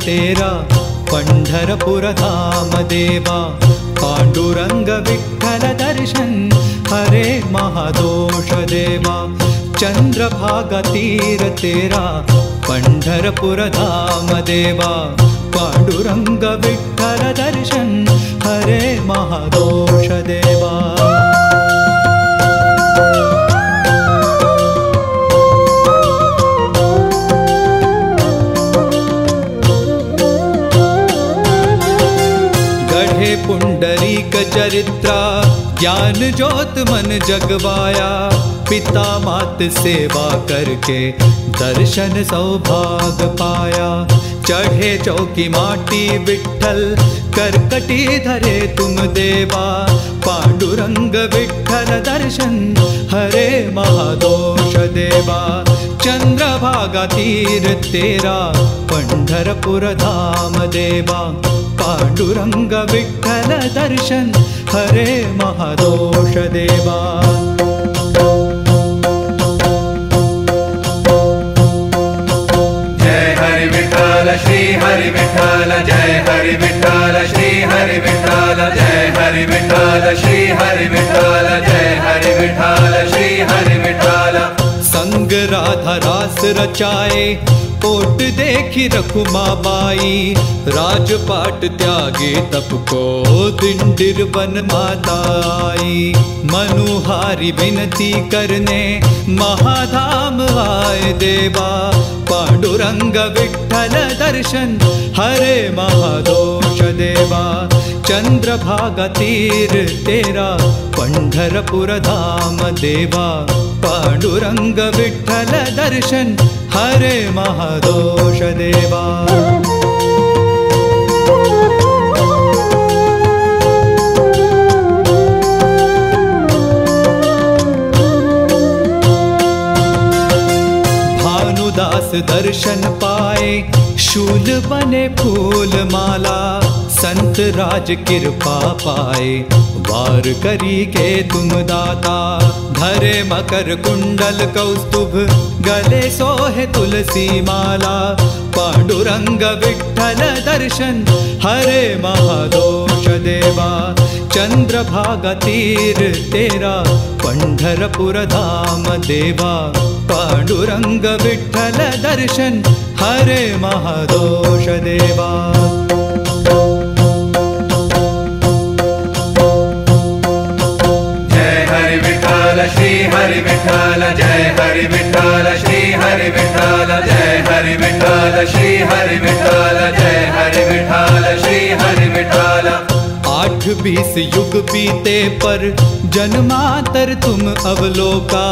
तेरा पंढरपुर धाम देवा। पांडुरंग विठ्ठल दर्शन हरे महादोष देवा। चंद्रभागा तीर तेरा पंढरपुर धाम देवा। पांडुरंग विठ्ठल दर्शन हरे महादोष देवा। गढ़े पुंडरीक चरित्रा ज्ञान ज्योत मन जगवाया। पिता मात सेवा करके दर्शन सौभाग्य पाया। चढ़े चौकी माटी विठ्ठल करकटी धरे तुम देवा। पांडुरंग विठ्ठल दर्शन हरे महादोष देवा। चंद्रभागा तीर तेरा पंढरपुर धाम देवा। पांडुरंग विठ्ठल दर्शन हरे महादोष देवा। श्री हरि विठ्ठल जय हरि विठ्ठल श्री हरि विठ्ठल जय हरि विठ्ठल श्री हरि विठ्ठल जय हरि विठ्ठल श्री हरि विठ्ठल। संग राधा रास रचाए ओट देखी रखुमा बाई। राजपाट त्यागे तप को दिंडिर बन माता आई। मनुहारी विनती करने महाधाम आए देवा। पांडुरंग विठ्ठल दर्शन हरे महादोष देवा। चंद्रभागा तीर तेरा पंढरपुर धाम देवा। पांडुरंग विठ्ठल दर्शन हरे महादोष देवा। भानुदास दर्शन पाए शूल बने फूल माला। संत राज कृपा पाए वार करी के तुम दाता। धरे मकर कुंडल कौस्तुभ गले सोहे तुलसी माला। पांडुरंग विठ्ठल दर्शन हरे महादोष देवा। चंद्रभागा तीर तेरा पंढरपुर धाम देवा। पांडुरंग विठ्ठल दर्शन हरे महादोष देवा। श्री हरि विठ्ठल जय हरि विठ्ठल श्री हरि विठ्ठल जय हरि विठ्ठल श्री हरि विठ्ठल जय हरि विठ्ठल श्री हरि विठ्ठल। 8-20 युग बीते पर जन्मांतर तुम अवलोका।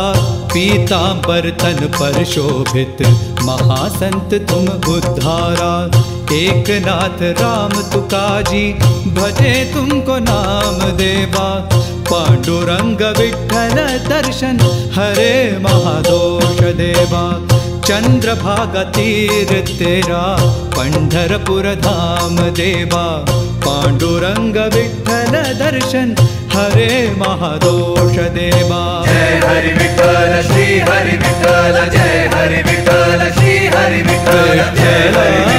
पीतांबर तन पर शोभित महासंत तुम उद्धारा। एक नाथ राम तुकाजी भजे तुमको नाम देवा। पांडुरंग विठ्ठल दर्शन हरे महादोष देवा। चंद्रभागा तीर तेरा पंढरपुर धाम देवा। पांडुरंग विठ्ठल दर्शन हरे महादोष देवा। जय हरि विठ्ठल श्री हरि विठ्ठल जय हरि विठ्ठल श्री हरि विठ्ठल जय हरि